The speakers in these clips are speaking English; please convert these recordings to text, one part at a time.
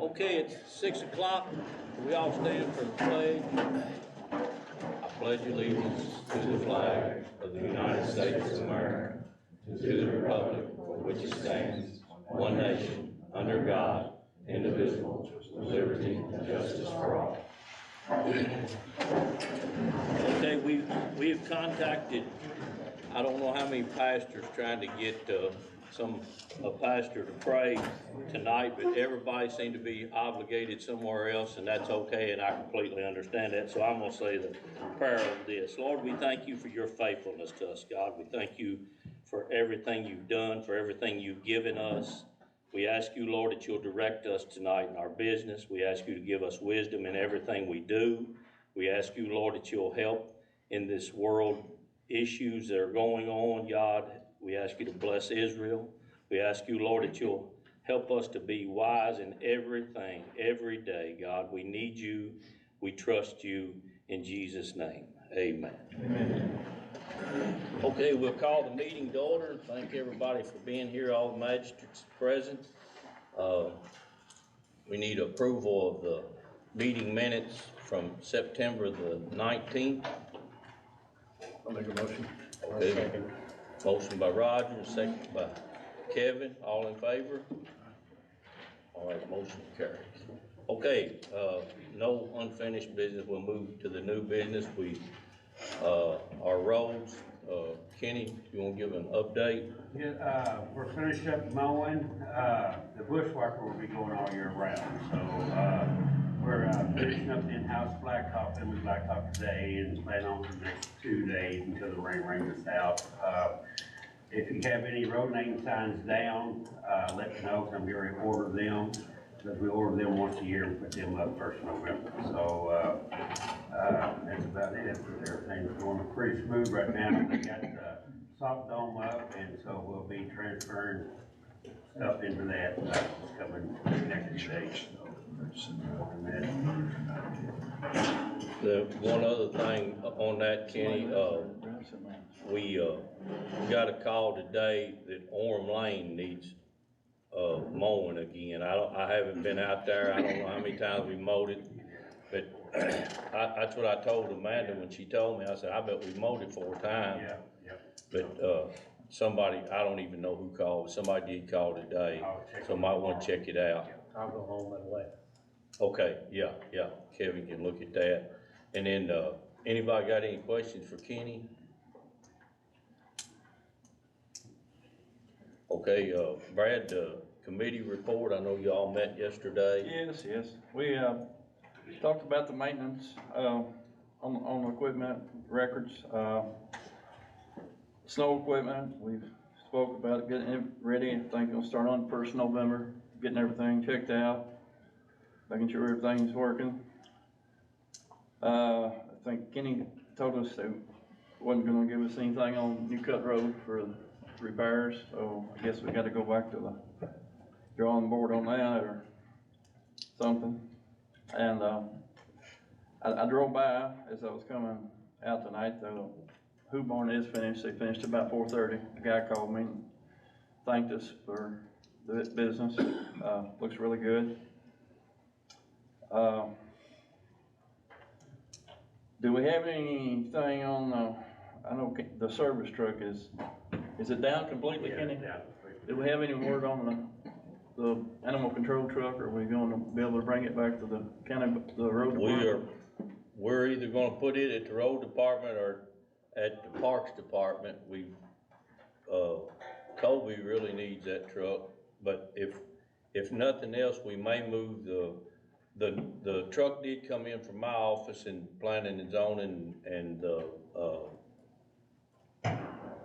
Okay, it's 6 o'clock. We all stand for the pledge. I pledge allegiance to the flag of the United States of America, to the republic for which it stands, one nation, under God, indivisible, with liberty and justice for all. Okay, we've contacted, I don't know how many pastors trying to get a pastor to pray tonight, but everybody seemed to be obligated somewhere else, and that's okay, and I completely understand that. So I'm going to say the prayer of this. Lord, we thank you for your faithfulness to us, God. We thank you for everything you've done, for everything you've given us. We ask you, Lord, that you'll direct us tonight in our business. We ask you to give us wisdom in everything we do. We ask you, Lord, that you'll help in this world issues that are going on, God. We ask you to bless Israel. We ask you, Lord, that you'll help us to be wise in everything, every day, God. We need you. We trust you in Jesus' name. Amen. Amen. Okay, we'll call the meeting to order. Thank everybody for being here, all the magistrates present. We need approval of the meeting minutes from September the 19th. I'll make a motion. Okay. Motion by Roger, second by Kevin. All in favor? All right, motion carries. Okay, no unfinished business. We'll move to the new business. Our roads. Kenny, you want to give an update? Yeah, we're finished up mowing. The bushwhacker will be going all year round. So we're finishing up the in-house blacktop, and we blacktop today, and plan on for the next 2 days until the rain rains out. If you have any road name signs down, let me know, because I'm going to order them. Because we order them once a year and put them up 1st November. So that's about it. Everything's going pretty smooth right now. They got the soft dome up, and so we'll be transferring stuff into that coming next 2 days. The one other thing on that, Kenny, we got a call today that Orem Lane needs mowing again. I haven't been out there. I don't know how many times we mowed it, but that's what I told Amanda when she told me. I said, I bet we mowed it 4 times. Yeah, yeah. But somebody, I don't even know who called. Somebody did call today, so might want to check it out. I'll go home and wait. Okay, yeah. Kevin can look at that. And then anybody got any questions for Kenny? Okay, Brad, committee report. I know you all met yesterday. Yes. We talked about the maintenance on the equipment records, snow equipment. We've spoke about it, getting it ready. I think it'll start on 1st November, getting everything checked out, making sure everything's working. I think Kenny told us they wasn't going to give us anything on New Cut Road for repairs, so I guess we got to go back to the drawing board on that or something. And I drove by as I was coming out tonight. The Who Barn is finished. They finished about 4:30. The guy called me and thanked us for the business. Looks really good. Do we have anything on I know the service truck is it down completely, Kenny? Yeah. Do we have any word on the animal control truck, or are we going to be able to bring it back to the county, the road department? We're either going to put it at the road department or at the parks department. Kobe really needs that truck, but if nothing else, we may move the truck did come in from my office in planning and zoning and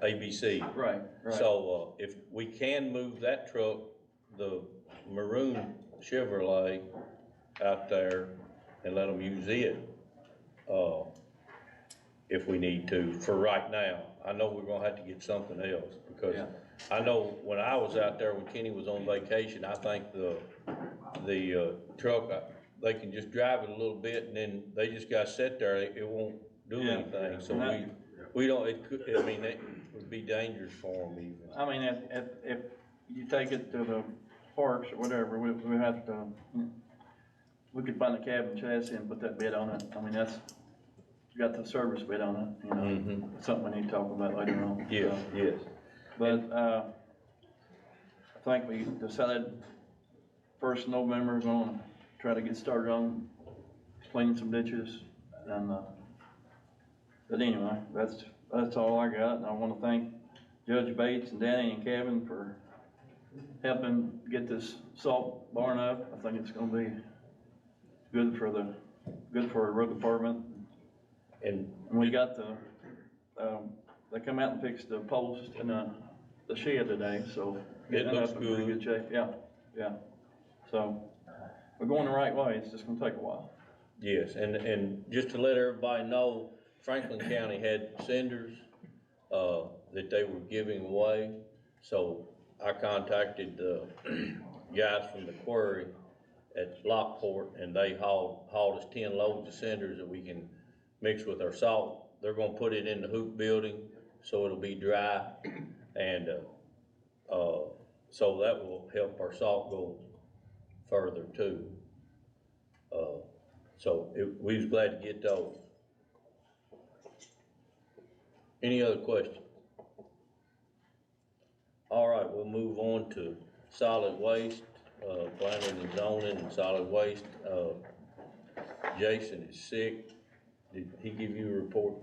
ABC. Right. So if we can move that truck, the maroon Chevrolet, out there and let them use it if we need to for right now. I know we're gonna have to get something else because I know when I was out there when Kenny was on vacation, I think the truck, they can just drive it a little bit and then they just got to sit there. It won't do anything. So we don't. It could. I mean, would be dangerous for them even. I mean, if you take it to the parks or whatever, we have to, we could find a cabin chassis and put that bed on it. I mean, that's, got the service bed on it, you know. Mhm. Something we need to talk about later on. Yes, yes. But, I think we decided 1st of November, we're gonna try to get started on cleaning some ditches and, but anyway, that's all I got. And I wanna thank Judge Bates and Danny and Kevin for helping get this salt barn up. I think it's gonna be good for our road department. And And we got they come out and fixed the post and, the shed today, so. It getting looks up in pretty good. shape, yeah. So, we're going the right way, it's just gonna take a while. yes, and just to let everybody know, Franklin County had cinders, that they were giving away. So I contacted the guys from the quarry at Lockport, and they hauled us 10 loads of cinders that we can mix with our salt. They're gonna put it in the hoop building, so it'll be dry, and, so that will help our salt go further too. So we was glad to get those. Any other questions? All right, we'll move on to solid waste, planning and zoning and solid waste. Jason is sick. Did he give you a report?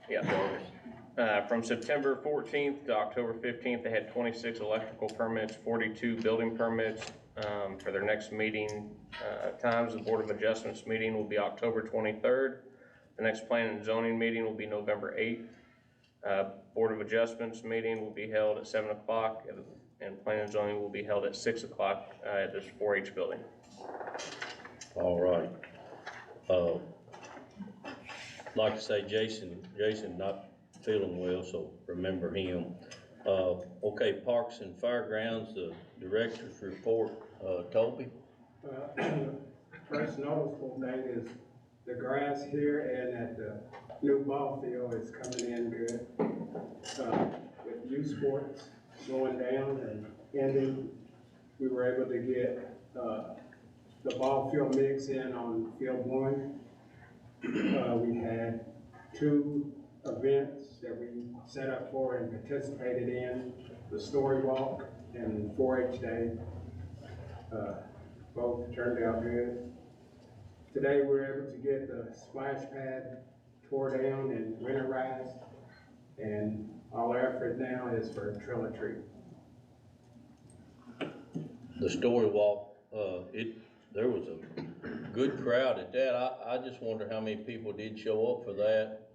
Yeah. From September 14th to October 15th, they had 26 electrical permits, 42 building permits. For their next meeting times, the Board of Adjustments meeting will be October 23rd. The next planning and zoning meeting will be November 8th. Board of Adjustments meeting will be held at 7 o'clock, and planning and zoning will be held at 6 o'clock at this 4-H building. All right. Like I say, Jason not feeling well, so remember him. Okay, Parks and Fairgrounds, the director's report, Toby? First noticeable thing is the grass here and at the new ball field is coming in good. With youth sports going down and ending, we were able to get the ball field mix in on field 1. We had 2 events that we set up for and participated in, the story walk and 4-H day. Both turned out good. Today we were able to get the splash pad tore down and winterized, and all our effort now is for trick or treat. The story walk, there was a good crowd at that. I just wonder how many people did show up for that.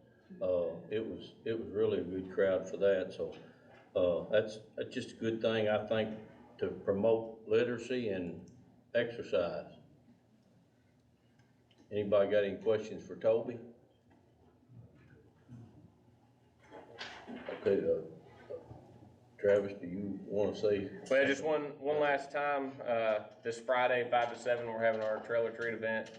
It was really a good crowd for that, so, that's just a good thing, I think, to promote literacy and exercise. Anybody got any questions for Toby? Okay, Travis, do you wanna say? Well, just one last time, this Friday, 5 to 7, we're having our trail or treat event,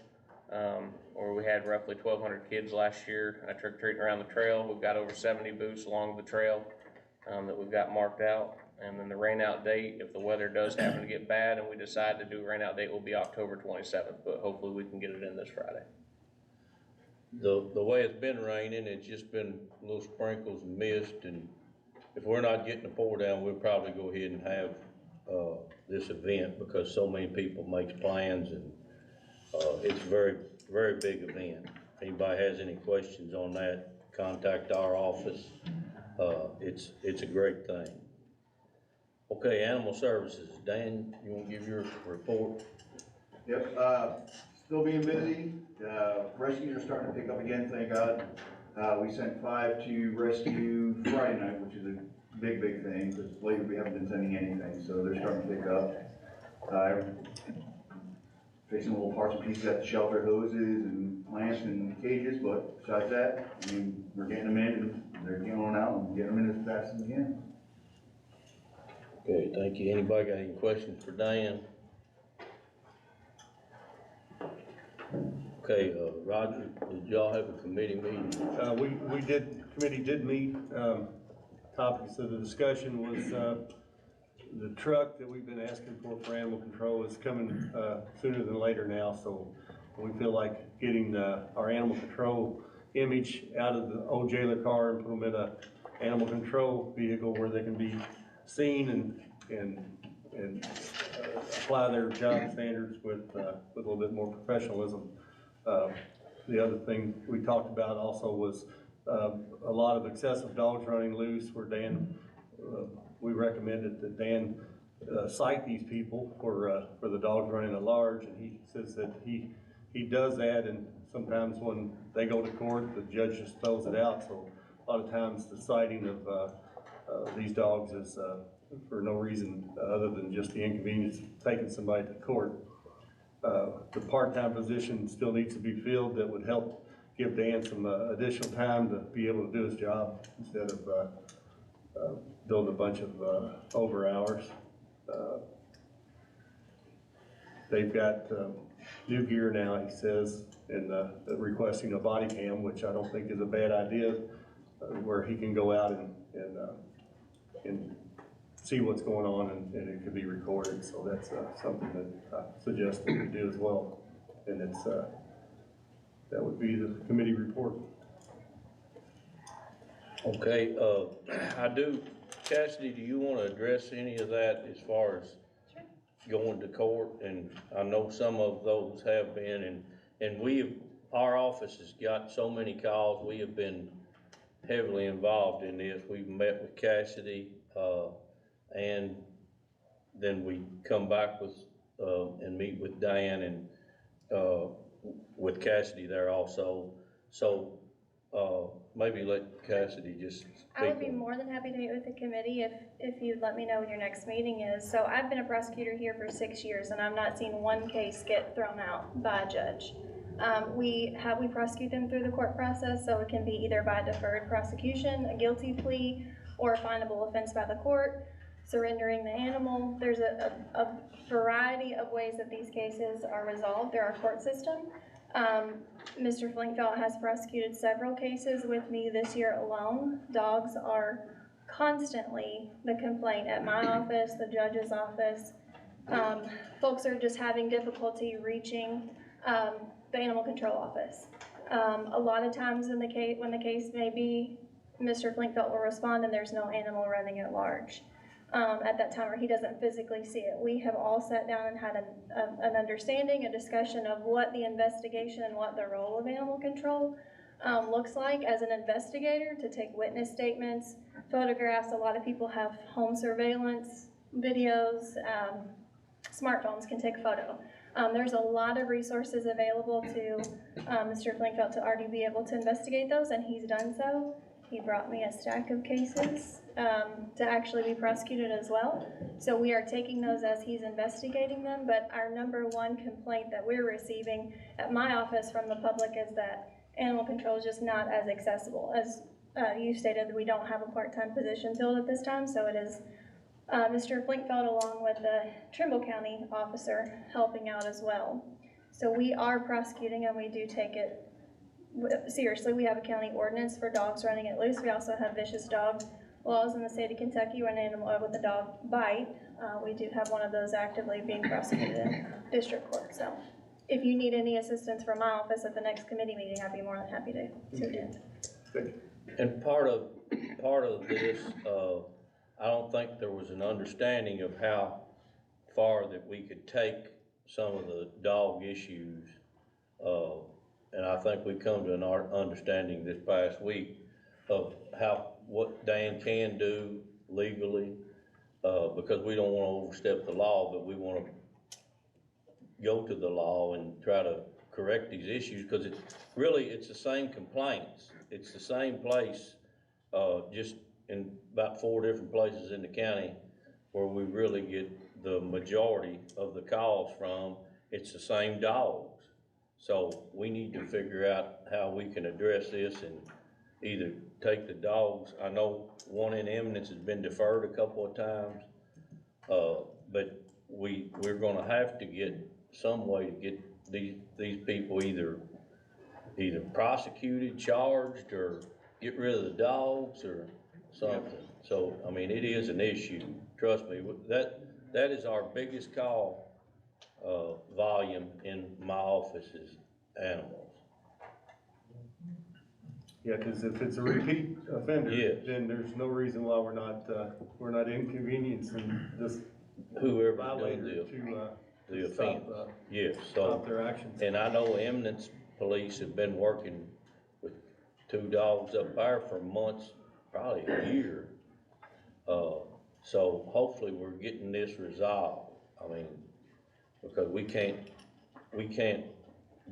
where we had roughly 1,200 kids last year, trick or treating around the trail. We've got over 70 booths along the trail, that we've got marked out. And then the rain out date, if the weather does happen to get bad and we decide to do a rain out date, will be October 27th, but hopefully we can get it in this Friday. The way it's been raining, it's just been little sprinkles and mist, and if we're not getting the pour down, we'll probably go ahead and have, this event, because so many people make plans, and, it's a very, very big event. If anybody has any questions on that, contact our office. It's a great thing. Okay, Animal Services, Dan, you wanna give your report? Yep, still being busy. Rescues are starting to pick up again, thank God. We sent 5 to rescue Friday night, which is a big thing, because lately we haven't been sending anything, so they're starting to pick up. Fixing little parts and pieces at the shelter, hoses and plants and cages, but besides that, I mean, we're getting them in and they're going out and getting them in as fast as we can. Okay, thank you. Anybody got any questions for Dan? Okay, Roger, did y'all have a committee meeting? Committee did meet, topics of the discussion was, the truck that we've been asking for animal control is coming, sooner than later now, so we feel like getting, our animal control image out of the old jailer car and put them in a animal control vehicle where they can be seen and apply their job standards with a little bit more professionalism. The other thing we talked about also was, a lot of excessive dogs running loose where Dan, we recommended that Dan, cite these people for the dogs running at large, and he says that he does that, and sometimes when they go to court, the judge just throws it out, so a lot of times the citing of, these dogs is, for no reason other than just the inconvenience of taking somebody to court. The part-time position still needs to be filled. That would help give Dan some additional time to be able to do his job instead of building a bunch of over hours. They've got new gear now, he says, and requesting a body cam, which I don't think is a bad idea, where he can go out and see what's going on, and it could be recorded. So that's something that I suggest that we do as well. And it's that would be the committee report. Okay, Cassidy, do you wanna address any of that as far as going to court? And I know some of those have been, and our office has got so many calls. We have been heavily involved in this. We've met with Cassidy, and then we come back with, and meet with Dan and, with Cassidy there also. So, maybe let Cassidy just speak. I would be more than happy to meet with the committee if you'd let me know when your next meeting is. So I've been a prosecutor here for 6 years, and I've not seen one case get thrown out by a judge. We prosecute them through the court process, so it can be either by deferred prosecution, a guilty plea, or a finable offense by the court, surrendering the animal. There's a variety of ways that these cases are resolved through our court system. Mr. Flinkfeld has prosecuted several cases with me this year alone. Dogs are constantly the complaint at my office, the judge's office. Folks are just having difficulty reaching the animal control office. A lot of times when the case may be, Mr. Flinkfeld will respond and there's no animal running at large at that time, or he doesn't physically see it. We have all sat down and had an understanding, a discussion of what the investigation and what the role of animal control looks like as an investigator, to take witness statements, photographs. A lot of people have home surveillance videos, smartphones can take a photo. There's a lot of resources available to Mr. Flinkfeld to already be able to investigate those, and he's done so. He brought me a stack of cases to actually be prosecuted as well. So we are taking those as he's investigating them, but our number one complaint that we're receiving at my office from the public is that animal control is just not as accessible. As you stated, we don't have a part-time position filled at this time, so it is Mr. Flinkfeld along with the Trimble County officer helping out as well. So we are prosecuting, and we do take it seriously. We have a county ordinance for dogs running it loose. We also have vicious dog laws in the state of Kentucky when an animal with a dog bite. We do have one of those actively being prosecuted in district court. So if you need any assistance from my office at the next committee meeting, I'd be more than happy to attend. And part of this, I don't think there was an understanding of how far that we could take some of the dog issues. And I think we come to an understanding this past week of what Dan can do legally, because we don't want to overstep the law, but we want to go to the law and try to correct these issues, because it's the same complaints. It's the same place, just in about 4 different places in the county where we really get the majority of the calls from. It's the same dogs. So we need to figure out how we can address this and either take the dogs. I know one in Eminence has been deferred a couple of times, but we're gonna have to get some way to get these people either prosecuted, charged, or get rid of the dogs or something. So, I mean, it is an issue, trust me, that is our biggest call, volume in my office is animals. Yeah, cause if it's a repeat offender, Yes. then there's no reason why we're not inconveniencing this Whoever doing violator the to stop, offense, yes, stop so, their actions. and I know eminence police have been working with 2 dogs up there for months, probably a year. So hopefully we're getting this resolved, I mean, because we can't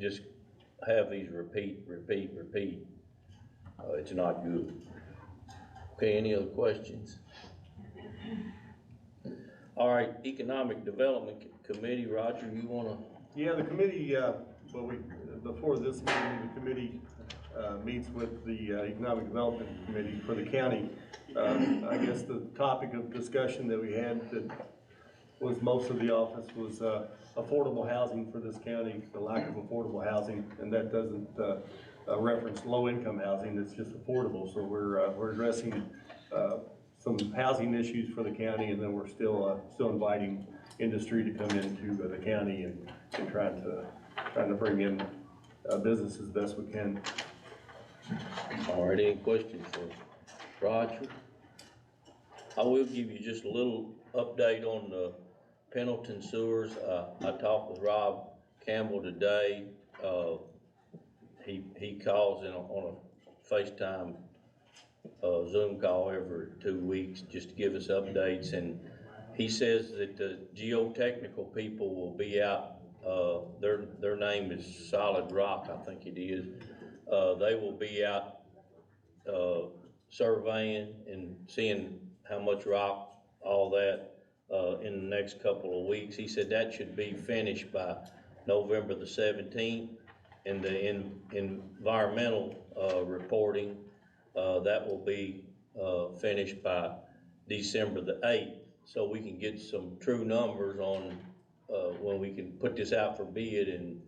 just have these repeat. It's not good. Okay, any other questions? All right, Economic Development Committee, Roger, you wanna? Yeah, the committee, before this meeting, the committee, meets with the Economic Development Committee for the county. I guess the topic of discussion that we had that was most of the office was, affordable housing for this county, the lack of affordable housing, and that doesn't, reference low-income housing, it's just affordable, so we're addressing, some housing issues for the county, and then we're still inviting industry to come into the county and trying to bring in, business as best we can. All right, any questions for Roger? I will give you just a little update on the Pendleton sewers. I talked with Rob Campbell today. He calls in on a FaceTime, Zoom call every 2 weeks just to give us updates, and he says that the geotechnical people will be out, their name is Solid Rock, I think it is. They will be out, surveying and seeing how much rock, all that, in the next couple of weeks. He said that should be finished by November the 17th, and the environmental, reporting, that will be, finished by December the 8th, so we can get some true numbers on, when we can put this out for bid and,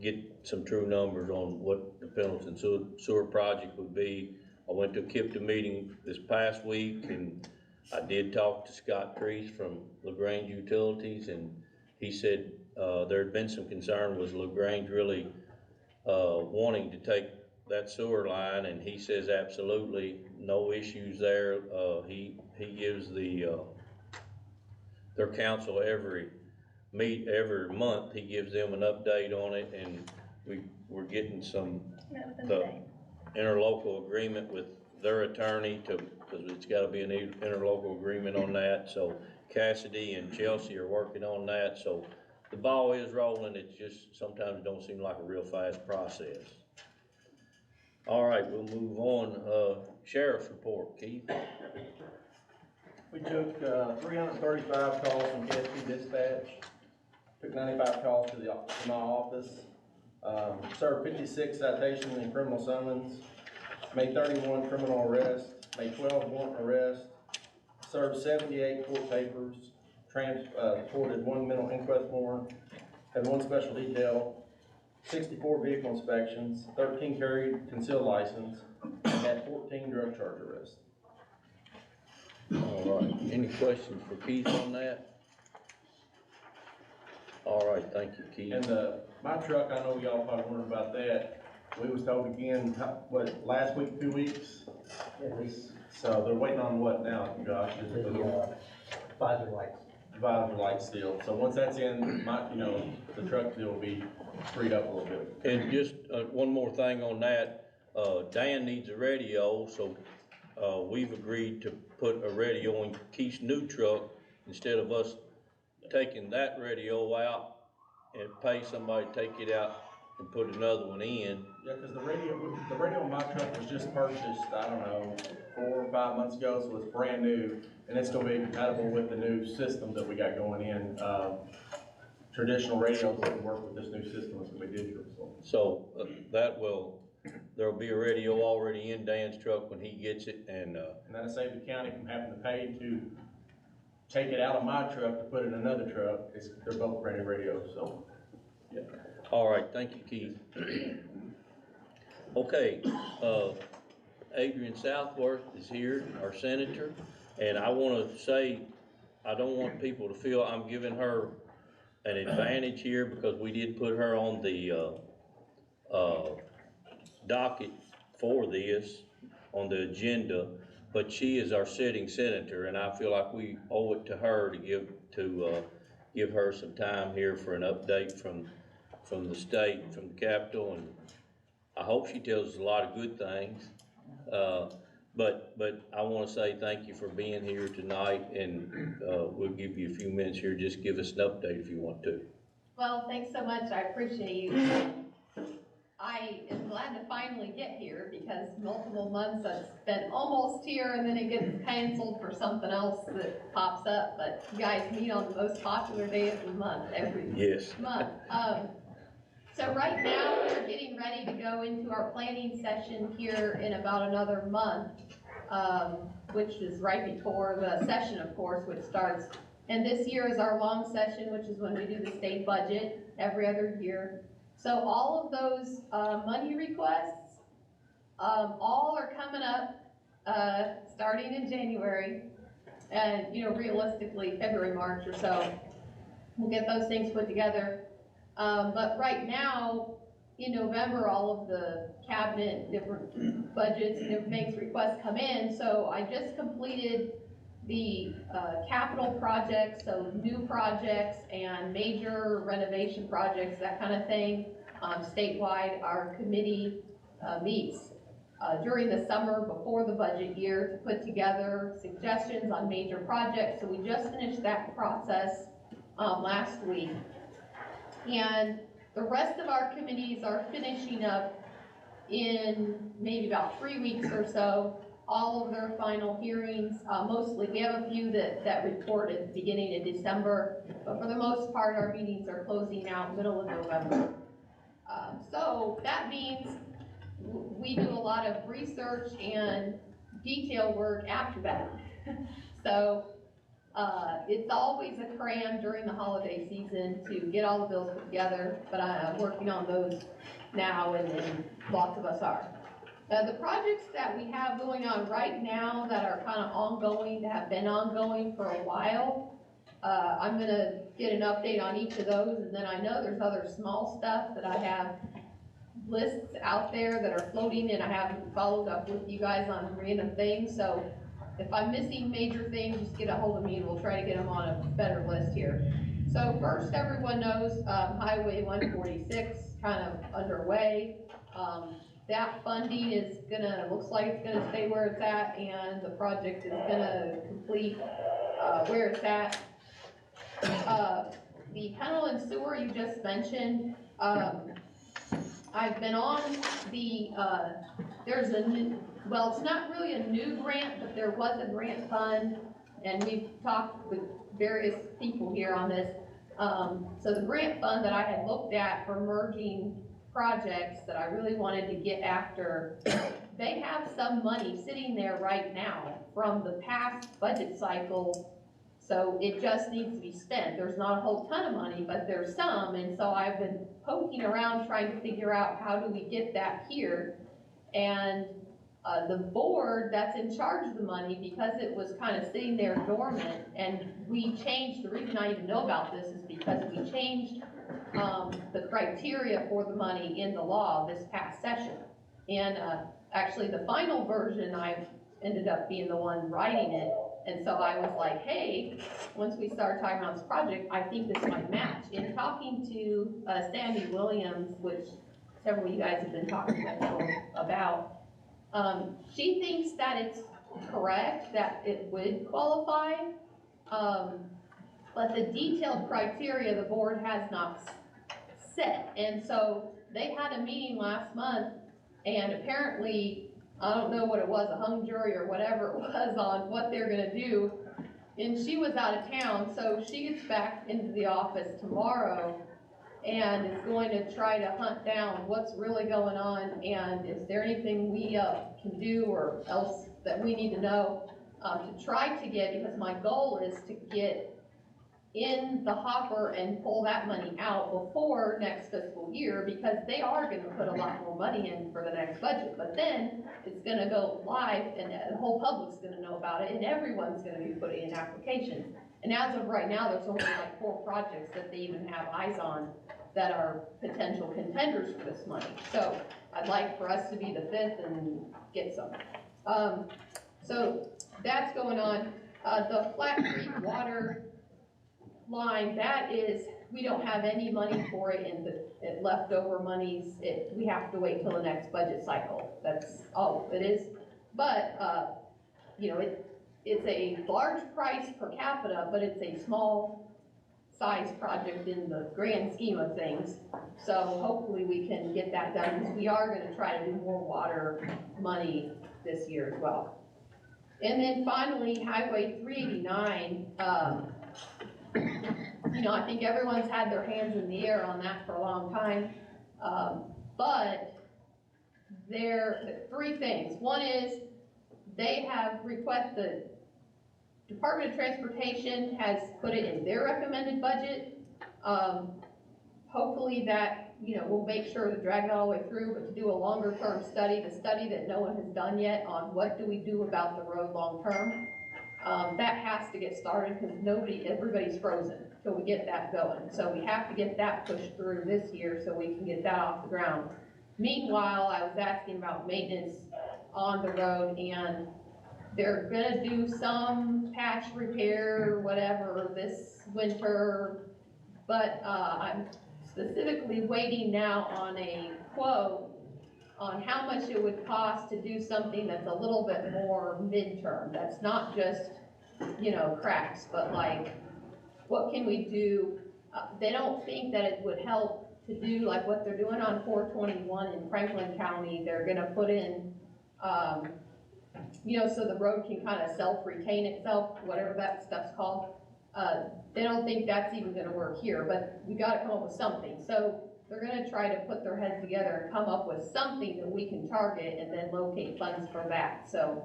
get some true numbers on what the Pendleton sewer project would be. I went to a KIPTA meeting this past week, and I did talk to Scott Treese from LaGrange Utilities, and he said, there had been some concern, was LaGrange really, wanting to take that sewer line, and he says absolutely no issues there. He gives their council every month, he gives them an update on it, and we're getting some, Met with them the today. interlocal agreement with their attorney because it's gotta be an interlocal agreement on that, so Cassidy and Chelsea are working on that, so the ball is rolling, it's just sometimes it don't seem like a real fast process. All right, we'll move on, Sheriff's report, Keith. We took 335 calls from KSP Dispatch, took 95 calls to my office, served 56 citations and criminal summons, made 31 criminal arrests, made 12 warrant arrests, served 78 court papers, transported 1 mental inquest warrant, had 1 special detail, 64 vehicle inspections, 13 carried concealed license, and had 14 drug charge arrests. All right, any questions for Keith on that? All right, thank you, Keith. And my truck, I know y'all probably wondering about that. We was told again, last week, 2 weeks? So they're waiting on what now, Josh? Visor lights. Visor light still. So once that's in, the truck deal will be freed up a little bit. And just, one more thing on that, Dan needs a radio, so, we've agreed to put a radio in Keith's new truck instead of us taking that radio out and pay somebody to take it out and put another one in. Yeah, because the radio in my truck was just purchased, I don't know, 4 or 5 months ago, so it's brand new, and it's gonna be compatible with the new system that we got going in. Traditional radios doesn't work with this new system, it's gonna be digital, so. So, there'll be a radio already in Dan's truck when he gets it, and that'll save the county from having to pay to take it out of my truck to put it in another truck. They're both brand new radios, so, yeah. all right, thank you, Keith. Okay, Adrian Southworth is here, our senator, and I wanna say, I don't want people to feel I'm giving her an advantage here, because we did put her on the, docket for this, on the agenda, but she is our sitting senator, and I feel like we owe it to her to give her some time here for an update from the state, from the Capitol, and I hope she tells us a lot of good things. But I wanna say thank you for being here tonight, and, we'll give you a few minutes here, just give us an update if you want to. Well, thanks so much, I appreciate you. I am glad to finally get here because multiple months I've been almost here and then it gets canceled for something else that pops up, but you guys meet on the most popular day of the month, every month. So right now, we're getting ready to go into our planning session here in about another month, which is right before the session, of course, which starts. And this year is our long session, which is when we do the state budget every other year. So all of those money requests, all are coming up starting in January, and realistically February, March or so. We'll get those things put together. But right now, in November, all of the cabinet, different budgets and different things, requests come in. So I just completed the capital projects, so new projects and major renovation projects, that kind of thing. Statewide, our committee meets during the summer before the budget year to put together suggestions on major projects. So we just finished that process last week. And the rest of our committees are finishing up in maybe about 3 weeks or so, all of their final hearings. Mostly, we have a few that report at the beginning of December, but for the most part, our meetings are closing out middle of November. So that means we do a lot of research and detail work after that. So it's always a cram during the holiday season to get all the bills put together, but I'm working on those now, and lots of us are. The projects that we have going on right now that are kind of ongoing, that have been ongoing for a while, I'm gonna get an update on each of those, and then I know there's other small stuff that I have lists out there that are floating, and I haven't followed up with you guys on random things, so if I'm missing major things, just get a hold of me and we'll try to get them on a better list here. So first, everyone knows Highway 146 kind of underway. That funding is looks like it's gonna stay where it's at, and the project is gonna complete where it's at. The tunnel and sewer you just mentioned, I've been on the, there's a new, well, it's not really a new grant, but there was a grant fund, and we've talked with various people here on this. So the grant fund that I had looked at for merging projects that I really wanted to get after, they have some money sitting there right now from the past budget cycle. So it just needs to be spent. There's not a whole ton of money, but there's some, and so I've been poking around trying to figure out how do we get that here. And the board that's in charge of the money, because it was kind of sitting there dormant, and we changed, the reason I even know about this is because we changed the criteria for the money in the law this past session. And actually the final version, I ended up being the one writing it. And so I was like, hey, once we start talking about this project, I think this might match. In talking to Sandy Williams, which several of you guys have been talking about, she thinks that it's correct, that it would qualify, but the detailed criteria the board has not set. And so they had a meeting last month, and apparently, I don't know what it was, a hung jury or whatever it was on what they're gonna do. And she was out of town, so she gets back into the office tomorrow and is going to try to hunt down what's really going on, and is there anything we can do or else that we need to know to try to get, because my goal is to get in the hopper and pull that money out before next fiscal year, because they are gonna put a lot more money in for the next budget. But then it's gonna go live and the whole public's gonna know about it and everyone's gonna be putting in applications. And as of right now, there's only like 4 projects that they even have eyes on that are potential contenders for this money. So I'd like for us to be the 5th and get some. So that's going on. The Flat Creek water line, that is, we don't have any money for it in the leftover monies. We have to wait till the next budget cycle. That's all it is. But, you know, it's a large price per capita, but it's a small size project in the grand scheme of things. So hopefully we can get that done, because we are gonna try to do more water money this year as well. And then finally, Highway 389, you know, I think everyone's had their hands in the air on that for a long time. But there are 3 things. One is they have the Department of Transportation has put it in their recommended budget. Hopefully that, you know, we'll make sure to drag it all the way through, but to do a longer term study, the study that no one has done yet on what do we do about the road long term. That has to get started, because everybody's frozen till we get that going. So we have to get that pushed through this year so we can get that off the ground. Meanwhile, I was asking about maintenance on the road, and they're gonna do some patch repair or whatever this winter, but I'm specifically waiting now on a quote on how much it would cost to do something that's a little bit more midterm. That's not just, you know, cracks, but like, what can we do? They don't think that it would help to do like what they're doing on 421 in Franklin County. They're gonna put in, you know, so the road can kind of self-retain itself, whatever that stuff's called. They don't think that's even gonna work here, but we gotta come up with something. So they're gonna try to put their heads together and come up with something that we can target and then locate funds for that. So,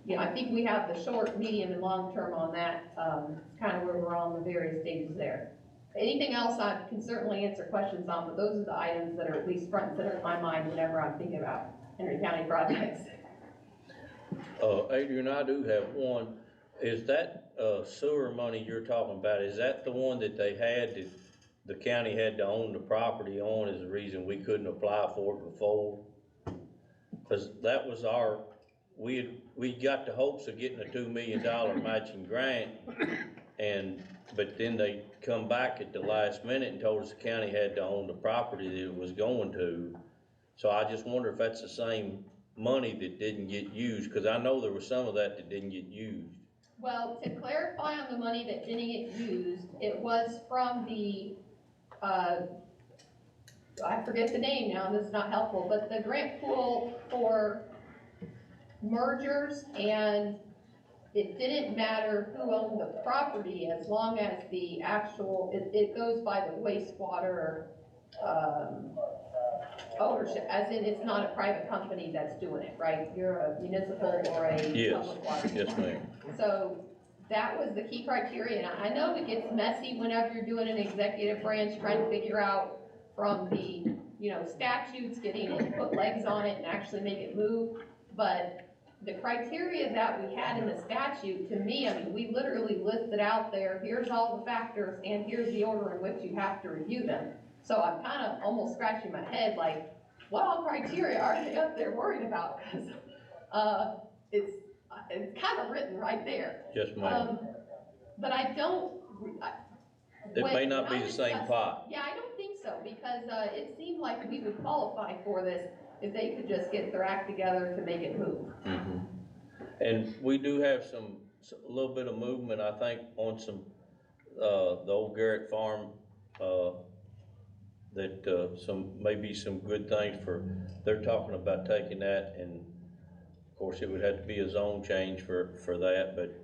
you know, I think we have the short, medium, and long term on that. It's kind of where we're on the various stages there. Anything else I can certainly answer questions on, but those are the items that are at least front and center in my mind whenever I'm thinking about Henry County projects. Adrian, I do have one. Is that, sewer money you're talking about, is that the one that they had, that the county had to own the property on, is the reason we couldn't apply for it before? Cause that was we got the hopes of getting a $2 million matching grant, but then they come back at the last minute and told us the county had to own the property that it was going to. So I just wonder if that's the same money that didn't get used, because I know there was some of that didn't get used. Well, to clarify on the money that didn't get used, it was from the, I forget the name now, this is not helpful, but the grant pool for mergers, and it didn't matter who owned the property as long as the actual, it goes by the wastewater, ownership, as in it's not a private company that's doing it, right? You're a municipal or a public water. Yes, ma'am. So that was the key criteria, and I know it gets messy whenever you're doing an executive branch, trying to figure out from the, you know, statutes, getting it to put legs on it and actually make it move. But the criteria that we had in the statute, to me, I mean, we literally listed out there, here's all the factors and here's the order in which you have to review them. So I'm kind of almost scratching my head like, what all criteria are they up there worried about? Because it's kind of written right there. Yes, ma'am. But I don't. It may not be the same pot. Yeah, I don't think so, because it seemed like we would qualify for this if they could just get their act together to make it move. Mm-hmm. And we do have a little bit of movement, I think, on some, the old Garrett Farm, that maybe some good things they're talking about taking that, and of course it would have to be a zone change for that, but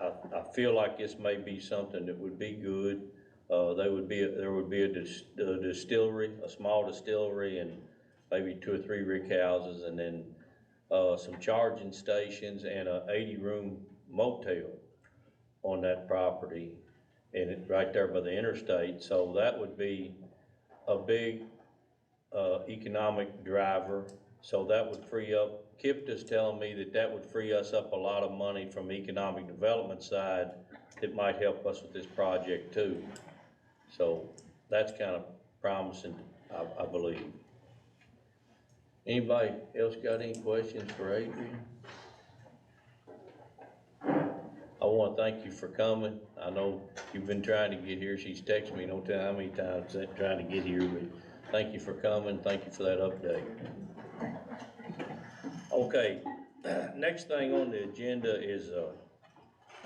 I feel like this may be something that would be good. There would be a distillery, a small distillery, and maybe 2 or 3 rick houses, and then some charging stations and a 80-room motel on that property. and it's right there by the interstate, so that would be a big, economic driver. So that would free up, Kip is telling me that that would free us up a lot of money from the economic development side that might help us with this project too. So that's kind of promising, I believe. Anybody else got any questions for Adrian? I wanna thank you for coming. I know you've been trying to get here. She's texted me, no telling how many times, trying to get here, but thank you for coming. Thank you for that update. Okay, next thing on the agenda is,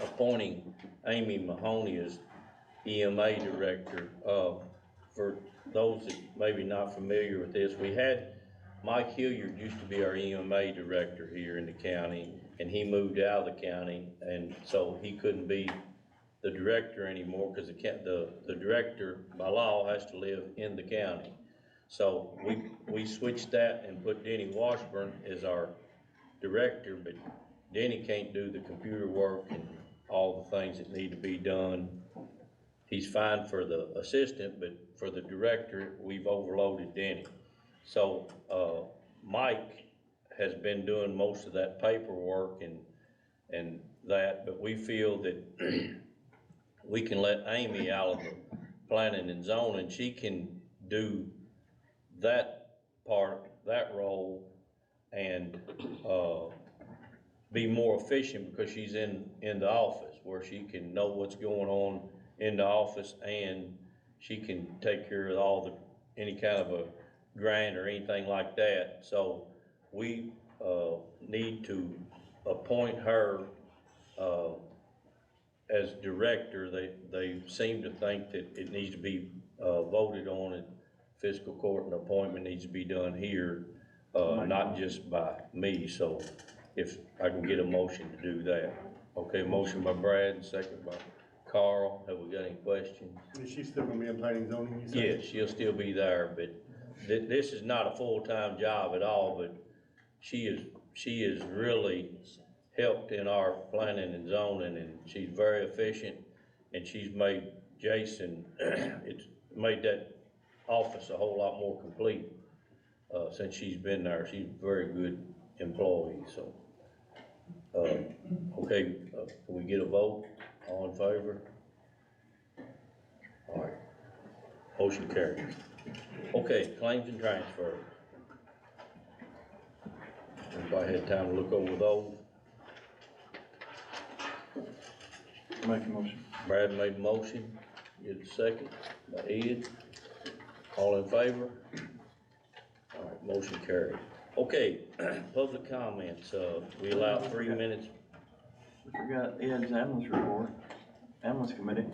appointing Amy Mahoney as EMA director. For those that maybe not familiar with this, we had Mike Hilliard used to be our EMA director here in the county, and he moved out of the county, and so he couldn't be the director anymore because the director by law has to live in the county. So we switched that and put Denny Washburn as our director, but Denny can't do the computer work and all the things that need to be done. He's fine for the assistant, but for the director, we've overloaded Denny. So, Mike has been doing most of that paperwork and that, but we feel that we can let Amy out of the planning and zoning. She can do that part, that role, and, be more efficient because she's in the office where she can know what's going on in the office, and she can take care of all the, any kind of a grant or anything like that. So we, need to appoint her, as director. They seem to think that it needs to be, voted on at fiscal court, and appointment needs to be done here, not just by me. So if I can get a motion to do that. Okay, motion by Brad, and second by Carl. Have we got any questions? Is she still gonna be in planning and zoning, you said? Yes, she'll still be there, but this is not a full-time job at all, but she is really helped in our planning and zoning, and she's very efficient, and she's made Jason, it's made that office a whole lot more complete, since she's been there. She's a very good employee, so. Okay, can we get a vote? All in favor? All right. Motion carries. Okay, claims and transfers. Everybody had time to look over those? Make a motion. Brad made a motion, get a second by Ed. All in favor? All right, motion carried. Okay, public comments, we allow 3 minutes. We forgot Ed's ambulance report, ambulance committee.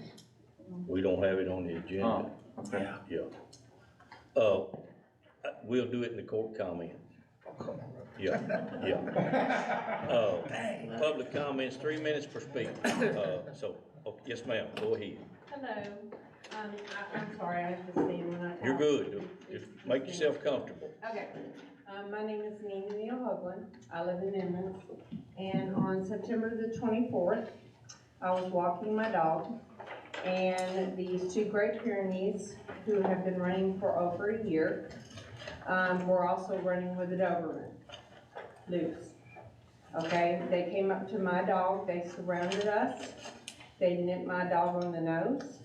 We don't have it on the agenda. Oh, okay. Yeah. We'll do it in the court comment. Yeah. Public comments, 3 minutes per speaker. Yes, ma'am, go ahead. Hello, I'm sorry, I have to stand when I talk. You're good, just make yourself comfortable. Okay, my name is Nina Neal Hoagland, I live in Emmons, and on September the 24th, I was walking my dog, and these two Great Pyrenees, who have been running for over a year, were also running with a Doberman, loose. Okay, they came up to my dog, they surrounded us, they nipped my dog on the nose.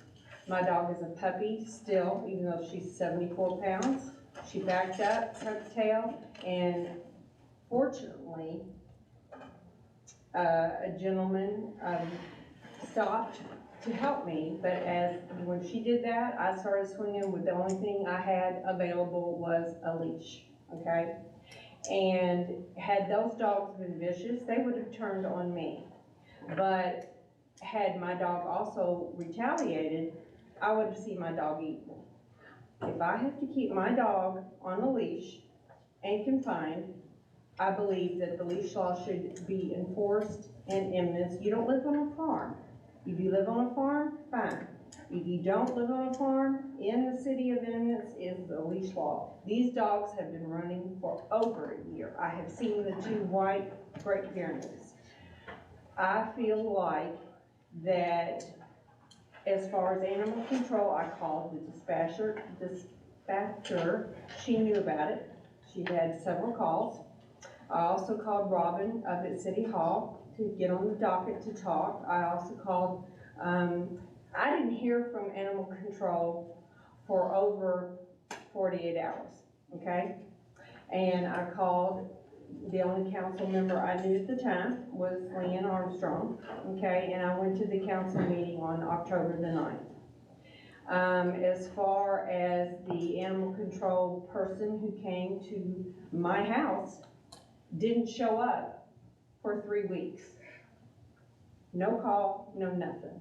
My dog is a puppy still, even though she's 74 pounds. She backed up, tucked tail, and fortunately, a gentleman stopped to help me, but when she did that, I started swinging with the only thing I had available was a leash, okay? And had those dogs been vicious, they would have turned on me. But had my dog also retaliated, I would have seen my dog eaten. If I have to keep my dog on a leash and confined, I believe that the leash law should be enforced in Emmons. You don't live on a farm. If you live on a farm, fine. If you don't live on a farm, in the city of Emmons is the leash law. These dogs have been running for over a year. I have seen the two white Great Pyrenees. I feel like that as far as animal control, I called the dispatcher, she knew about it. She had several calls. I also called Robin up at City Hall to get on the docket to talk. I also called, I didn't hear from animal control for over 48 hours, okay? And I called, the only council member I knew at the time was Leanne Armstrong, okay? And I went to the council meeting on October the 9th. As far as the animal control person who came to my house, didn't show up for 3 weeks. No call, no nothing.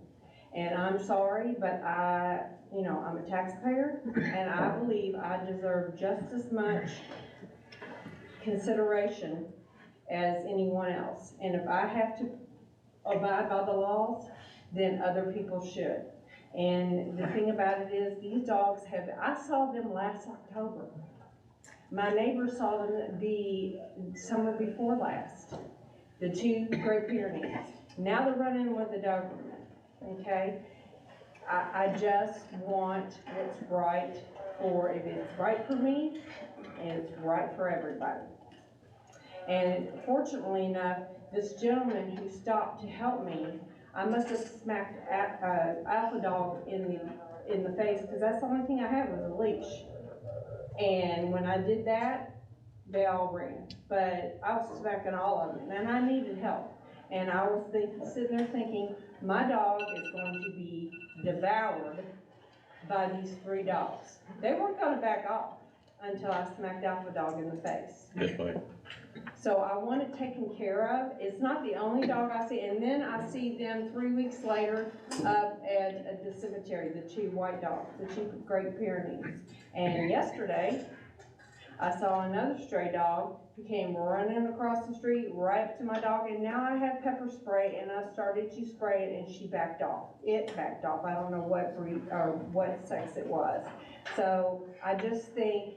And I'm sorry, but I'm a taxpayer, and I believe I deserve just as much consideration as anyone else. And if I have to abide by the laws, then other people should. And the thing about it is, these dogs I saw them last October. My neighbor saw them the summer before last, the 2 Great Pyrenees. Now they're running with the Doberman, okay? I just want what's right if it's right for me, and it's right for everybody. And fortunately enough, this gentleman who stopped to help me, I must have smacked Alpha Dog in the face, because that's the only thing I had was a leash. And when I did that, they all ran. But I was smacking all of them, and I needed help. And I was sitting there thinking, my dog is going to be devoured by these 3 dogs. They weren't gonna back off until I smacked Alpha Dog in the face. Yes, ma'am. So I want it taken care of. It's not the only dog I see. And then I see them 3 weeks later up at the cemetery, the 2 white dogs, the 2 Great Pyrenees. And yesterday, I saw another stray dog who came running across the street right up to my dog, and now I have pepper spray, and I started to spray it, and she backed off. It backed off. I don't know what breed or what sex it was. So I just think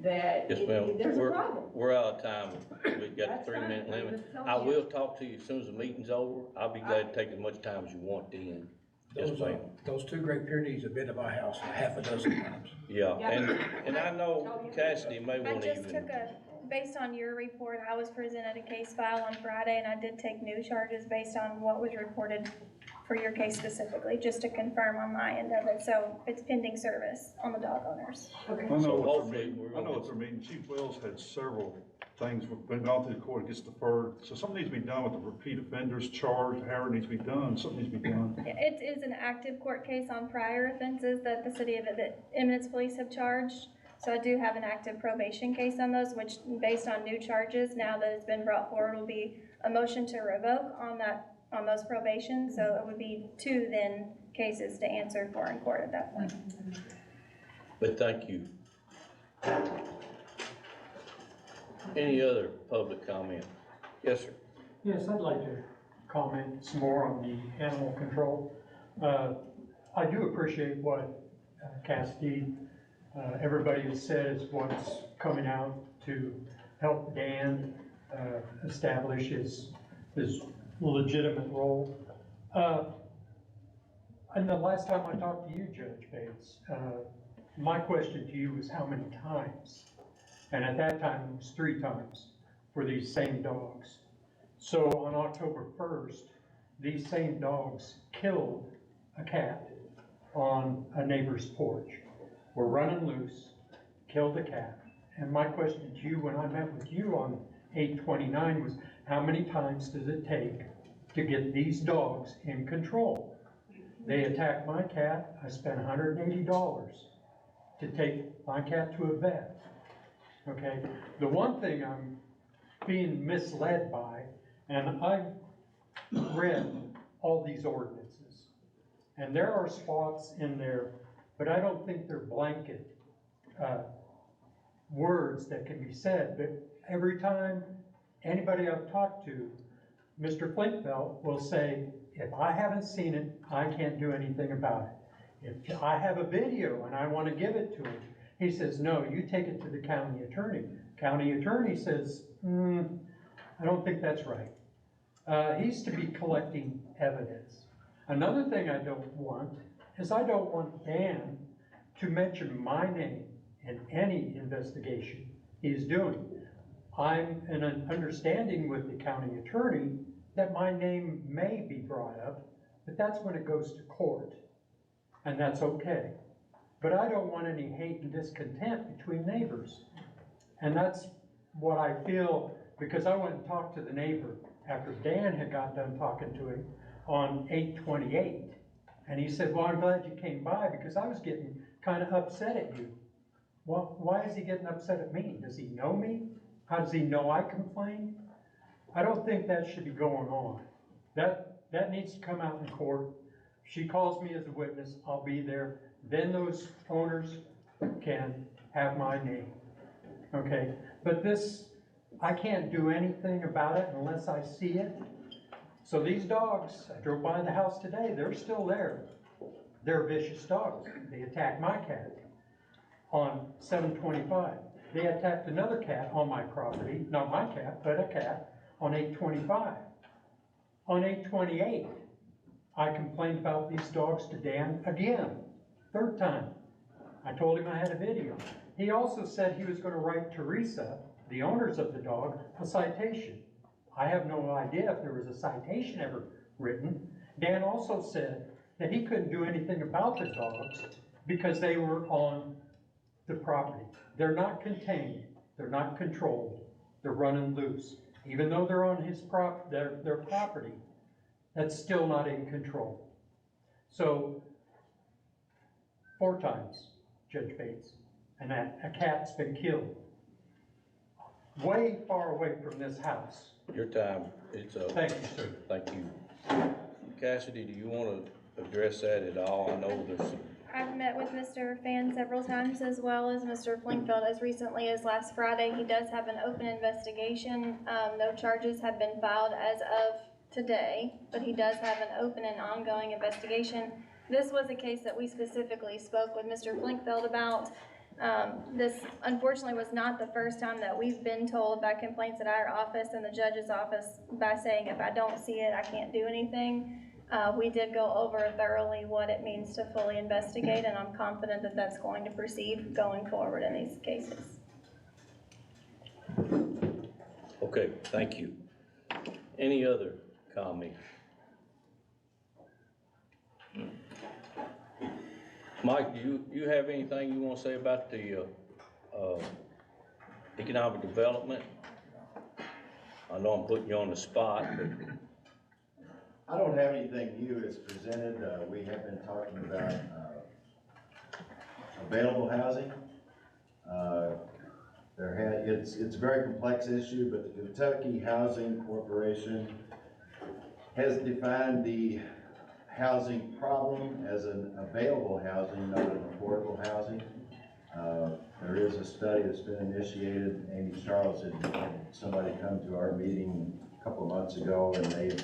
that Yes, ma'am. there's a problem. We're out of time. We've got a That's 3-minute fine. I'm limit. just telling I you. will talk to you as soon as the meeting's over. I'll be glad to take as much time as you want then. Yes, ma'am. Those 2 Great Pyrenees have been to my house half a dozen times. Yeah, Yeah. and I know Cassidy may I want to just even. took based on your report, I was presented a case file on Friday, and I did take new charges based on what was reported for your case specifically, just to confirm on my end of it. So it's pending service on the dog owners. I So know hopefully we're gonna what they're meeting. Chief Wells had several things, been gone through the court, it gets deferred. So something needs to be done with the repeat offenders charge, however it needs to be done, something needs to be done. It is an active court case on prior offenses that the city of Eminence Police have charged. So I do have an active probation case on those, which based on new charges, now that it's been brought forward, will be a motion to revoke on those probation. So it would be 2 then cases to answer for in court at that point. But thank you. Any other public comment? Yes, sir. Yes, I'd like to comment some more on the animal control. I do appreciate what Cassidy, everybody has said is what's coming out to help Dan establish his legitimate role. And the last time I talked to you, Judge Bates, my question to you was how many times? And at that time, it was 3 times for these same dogs. So on October 1st, these same dogs killed a cat on a neighbor's porch. Were running loose, killed a cat. And my question to you when I met with you on 8/29 was, how many times does it take to get these dogs in control? They attacked my cat. I spent $180 to take my cat to a vet. Okay, the one thing I'm being misled by, and I've read all these ordinances, and there are spots in there, but I don't think they're blanket words that can be said. But every time anybody I've talked to, Mr. Flinkfeld will say, if I haven't seen it, I can't do anything about it. If I have a video and I want to give it to him, he says, no, you take it to the county attorney. County attorney says, I don't think that's right. He's to be collecting evidence. Another thing I don't want is I don't want Dan to mention my name in any investigation he's doing. I'm in an understanding with the county attorney that my name may be brought up, but that's when it goes to court, and that's okay. But I don't want any hate and discontent between neighbors. And that's what I feel, because I went and talked to the neighbor after Dan had got done talking to him on 8/28. And he said, well, I'm glad you came by because I was getting kind of upset at you. Well, why is he getting upset at me? Does he know me? How does he know I complained? I don't think that should be going on. That needs to come out in court. She calls me as a witness, I'll be there. Then those owners can have my name, okay? But this, I can't do anything about it unless I see it. So these dogs, I drove by the house today, they're still there. They're vicious dogs. They attacked my cat on 7/25. They attacked another cat on my property, not my cat, but a cat, on 8/25. On 8/28, I complained about these dogs to Dan again, third time. I told him I had a video. He also said he was going to write Teresa, the owners of the dog, a citation. I have no idea if there was a citation ever written. Dan also said that he couldn't do anything about the dogs because they were on the property. They're not contained, they're not controlled, they're running loose. Even though they're on his their property, that's still not in control. So, 4 times, Judge Bates, and a cat's been killed. Way far away from this house. Your time, it's up. Thank you, sir. Thank you. Cassidy, do you want to address that at all? I know there's some. I've met with Mr. Fan several times, as well as Mr. Flinkfeld as recently as last Friday. He does have an open investigation. No charges have been filed as of today, but he does have an open and ongoing investigation. This was a case that we specifically spoke with Mr. Flinkfeld about. This unfortunately was not the first time that we've been told by complaints at our office and the judge's office by saying, if I don't see it, I can't do anything. We did go over thoroughly what it means to fully investigate, and I'm confident that that's going to proceed going forward in these cases. Okay, thank you. Any other comments? Mike, do you have anything you want to say about the economic development? I know I'm putting you on the spot, but I don't have anything new as presented. We have been talking about available housing. It's a very complex issue, but the Kentucky Housing Corporation has defined the housing problem as an available housing, not an affordable housing. There is a study that's been initiated. Amy Charles had somebody come to our meeting a couple of months ago, and they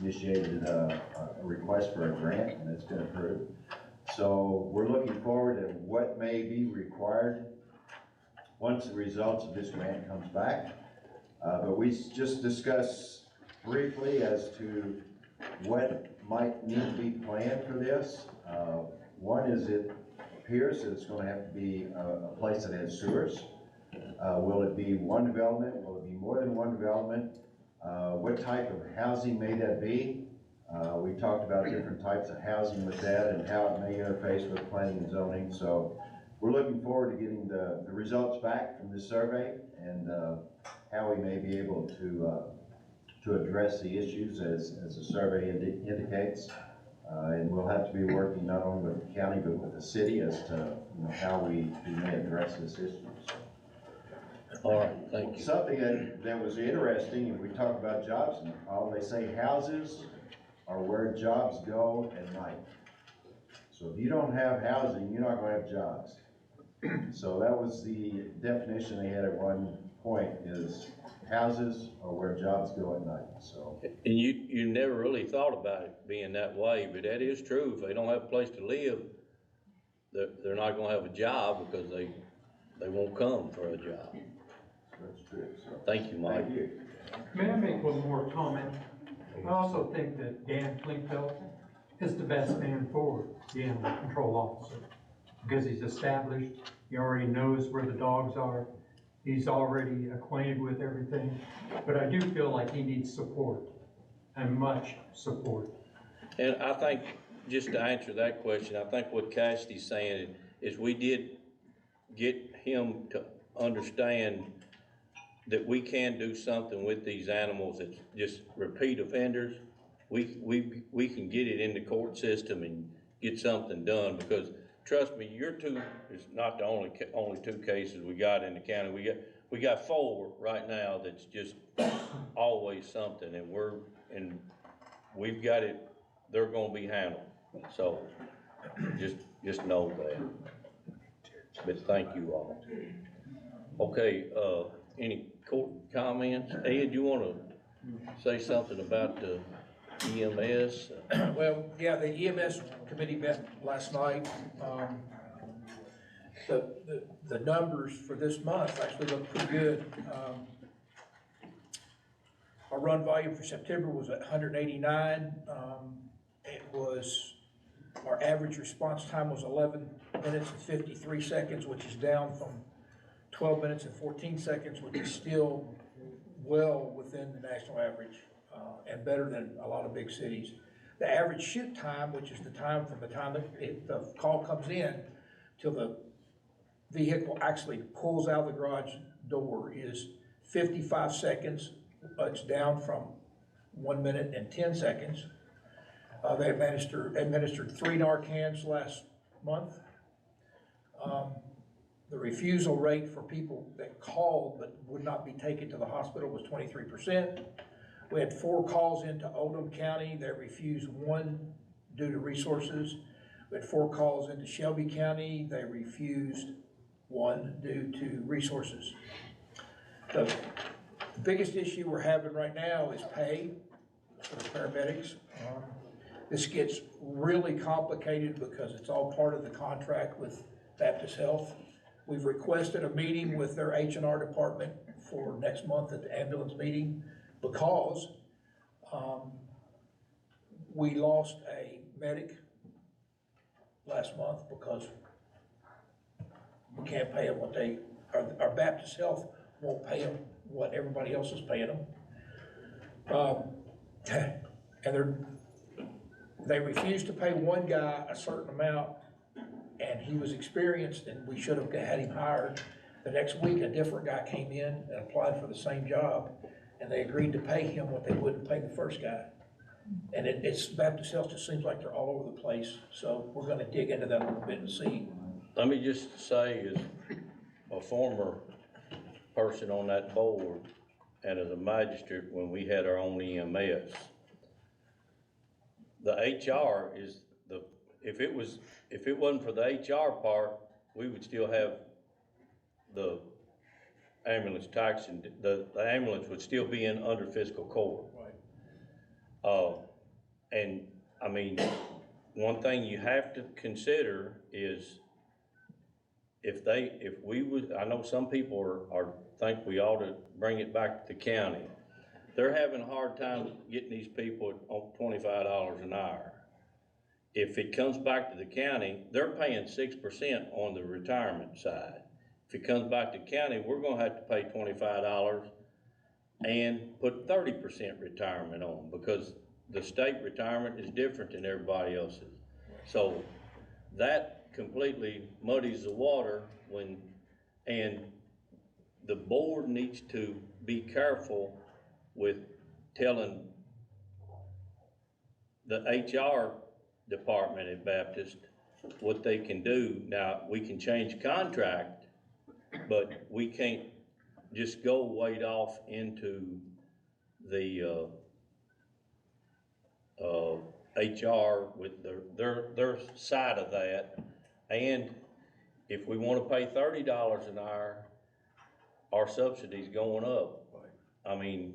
initiated a request for a grant, and it's been approved. So we're looking forward to what may be required once the results of this grant comes back. But we just discussed briefly as to what might need to be planned for this. One is it appears that it's going to have to be a place that has sewers. Will it be one development? Will it be more than one development? What type of housing may that be? We talked about different types of housing with that and how it may interface with planning and zoning. So we're looking forward to getting the results back from this survey and how we may be able to address the issues as the survey indicates. And we'll have to be working not only with the county but with the city as to how we may address this issue. all right, thank you. Something that was interesting, and we talk about jobs and all, they say houses are where jobs go at night. So if you don't have housing, you're not gonna have jobs. So that was the definition they had at one point, is houses are where jobs go at night, so. And you never really thought about it being that way, but that is true. If they don't have a place to live, they're not gonna have a job because they won't come for a job. That's true. So, Thank you, Mike. thank you. May I make one more comment? I also think that Dan Flinkfeld is the best man for the animal control officer. Because he's established, he already knows where the dogs are, he's already acquainted with everything. But I do feel like he needs support, and much support. And I think, just to answer that question, I think what Cassidy's saying is we did get him to understand that we can do something with these animals that's just repeat offenders. We can get it in the court system and get something done, because trust me, your two is not the only two cases we got in the county. We got 4 right now that's just always something, and we've got it, they're gonna be handled. So just know that. But thank you all. Okay, any court comments? Ed, you wanna say something about the EMS? Well, yeah, the EMS committee met last night. The numbers for this month actually look pretty good. Our run volume for September was at 189. Our average response time was 11 minutes and 53 seconds, which is down from 12 minutes and 14 seconds, which is still well within the national average, and better than a lot of big cities. The average shoot time, which is the time from the time that the call comes in till the vehicle actually pulls out of the garage door, is 55 seconds. It's down from 1 minute and 10 seconds. They administered 3 Narcans last month. The refusal rate for people that called but would not be taken to the hospital was 23%. We had 4 calls into Oldham County. They refused 1 due to resources. We had 4 calls into Shelby County. They refused 1 due to resources. The biggest issue we're having right now is pay for the paramedics. This gets really complicated because it's all part of the contract with Baptist Health. We've requested a meeting with their H&R department for next month at the ambulance meeting, because we lost a medic last month because we can't pay them what our Baptist Health won't pay them what everybody else is paying them. And they refused to pay one guy a certain amount, and he was experienced, and we should have had him hired. The next week, a different guy came in and applied for the same job, and they agreed to pay him what they wouldn't pay the first guy. And it's Baptist Health just seems like they're all over the place, so we're gonna dig into that a little bit and see. Let me just say, as a former person on that board and as a magistrate when we had our own EMS, the HR is if it wasn't for the HR part, we would still have the ambulance tax, and the ambulance would still be under fiscal court. Right. And I mean, one thing you have to consider is I know some people think we ought to bring it back to the county. They're having a hard time getting these people on $25 an hour. If it comes back to the county, they're paying 6% on the retirement side. If it comes back to county, we're gonna have to pay $25 and put 30% retirement on, because the state retirement is different than everybody else's. So that completely muddies the water and the board needs to be careful with telling the HR department at Baptist what they can do. Now, we can change contract, but we can't just go wade off into the HR with their side of that. And if we want to pay $30 an hour, our subsidy's going up. I mean,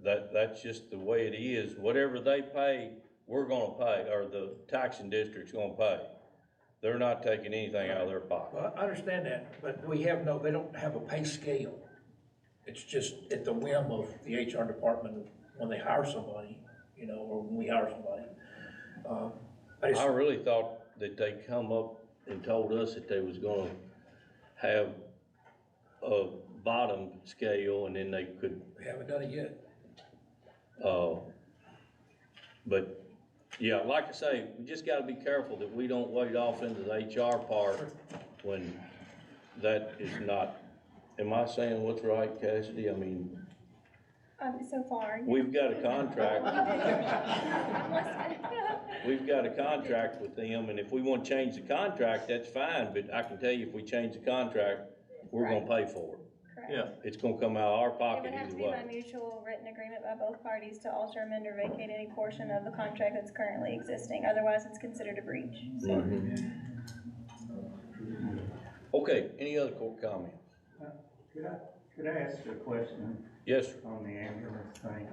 that's just the way it is. Whatever they pay, we're gonna pay, or the taxing district's gonna pay. They're not taking anything out of their pocket. Well, I understand that, but they don't have a pay scale. It's just at the whim of the HR department when they hire somebody, or when we hire somebody. I really thought that they come up and told us that they was gonna have a bottom scale and then they could, We haven't done it yet. but yeah, like I say, we just gotta be careful that we don't wade off into the HR part when that is not, am I saying what's right, Cassidy? I mean, So far. we've got a contract. I'm listening. We've got a contract with them, and if we want to change the contract, that's fine, but I can tell you, if we change the contract, we're gonna pay for it. Correct. Yeah. It's gonna come out of our It pocket would have to either be by way. mutual written agreement by both parties to alter, amend, or vacate any portion of the contract that's currently existing, otherwise it's considered a breach. So, Okay, any other court comments? Could I ask you a question Yes, sir. on the ambulance thing?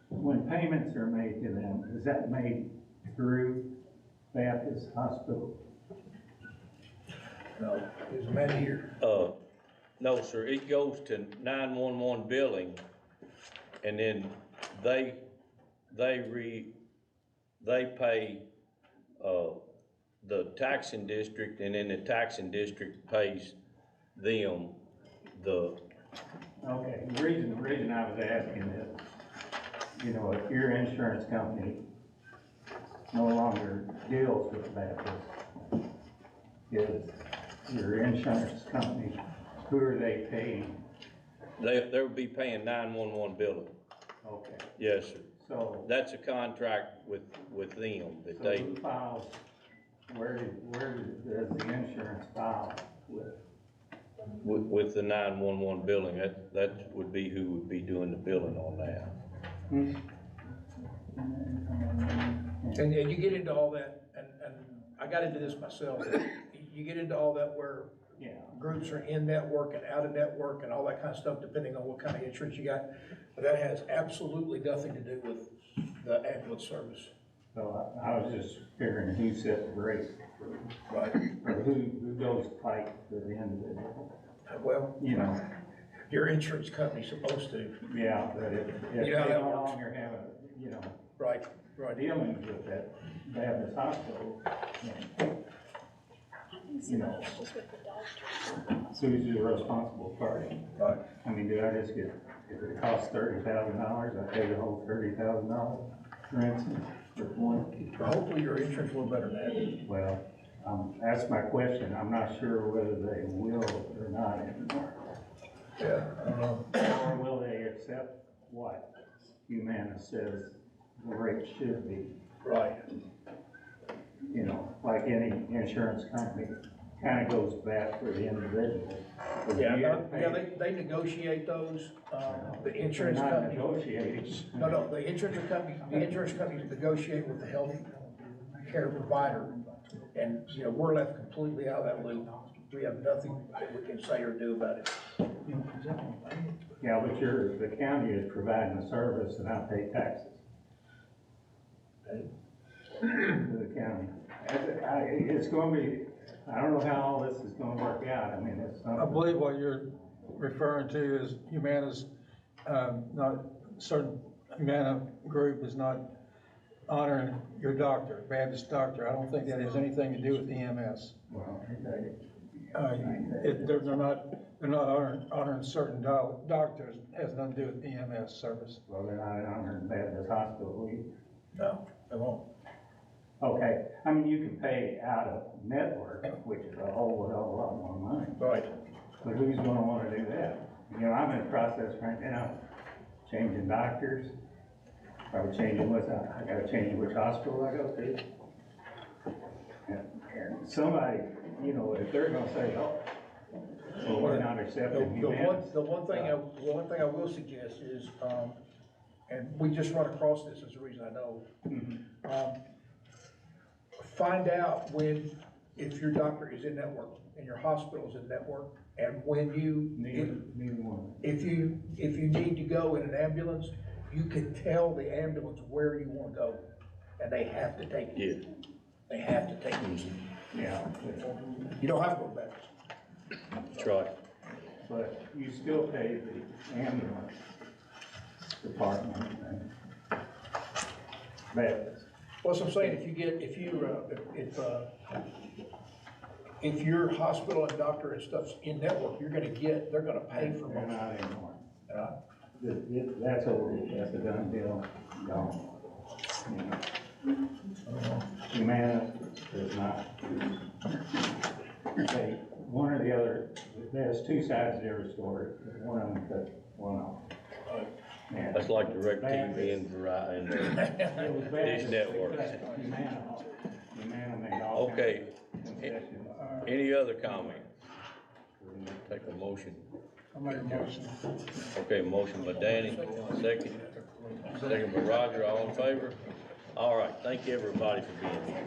When payments are made to them, is that made through Baptist Hospital? No, there's a man here. No, sir, it goes to 911 billing, and then they pay, the taxing district, and then the taxing district pays them the, Okay, the reason I was asking is, you know, if your insurance company no longer deals with Baptist, is your insurance company, who are they paying? they would be paying 911 billing. Okay, Yes, sir. so, That's a contract with them that so they, who files, where does the insurance file with? with the 911 billing, that would be who would be doing the billing on that. And you get into all that, and I got into this myself, you get into all that where Yeah, groups are in network and out of network and all that kind of stuff, depending on what kind of insurance you got. But that has absolutely nothing to do with the ambulance service. so I was just figuring who set the rate, Right. or who goes fight for the individual, Well, you know? your insurance company's supposed to. Yeah, but if You know how they that no works. longer have a, you know, Right, right. dealings with that Baptist hospital, you know, who's the responsible party? Right. I mean, do I just get, if it costs $30,000, I pay the whole $30,000 ransom for one? Hopefully your insurance will better than that. Well, that's my question, I'm not sure whether they will or not anymore. Yeah, I don't know. Or will they accept what Humana says the rate should be? Right. You know, like any insurance company, kind of goes back for the individual. Yeah, they negotiate those, the insurance They're not company. negotiating. No, the insurance companies negotiate with the health care provider. And, you know, we're left completely out of that loop. We have nothing that we can say or do about it. Yeah, but the county is providing the service and I pay taxes. To the county. It's gonna be, I don't know how all this is gonna work out, I mean, it's I something. believe what you're referring to is Humana's, not, certain Humana group is not honoring your doctor, Baptist doctor. I don't think that has anything to do with EMS. Well, They're not honoring certain doctors, has nothing to do with EMS service. well, they're not honoring Baptist Hospital either. No, they won't. Okay, I mean, you can pay out of network, which is a whole hell of a lot more money. Right. But who's gonna wanna do that? You know, I'm in the process right now, changing doctors. Probably changing I gotta change which hospital I go to. And somebody, you know, if they're gonna say, oh, well, we're not accepting Humana. The one thing I will suggest is, and we just run across this, is the reason I know. Find out if your doctor is in network and your hospital is in network, and when you, Neither one. if you need to go in an ambulance, you can tell the ambulance where you wanna go, and they have to take you. Yeah. They have to take you. Yeah, You don't have to go back. That's right. but you still pay the ambulance department. beds. Well, so I'm saying, if your hospital and doctor and stuff's in network, they're gonna pay for They're most not of it. anymore. That's that's a done deal, gone. You know. Humana does not. Okay, one or the other, there's two sides to every story, one of them cut one off. And That's like DirecTV and Verizon it was and bad Dish that Network. they cut Humana off. Humana made all kinds Okay, of concessions. any other comment? Take a motion. I make a motion. Okay, motion by Danny, second by Roger, all in favor? All right, thank you everybody for being here.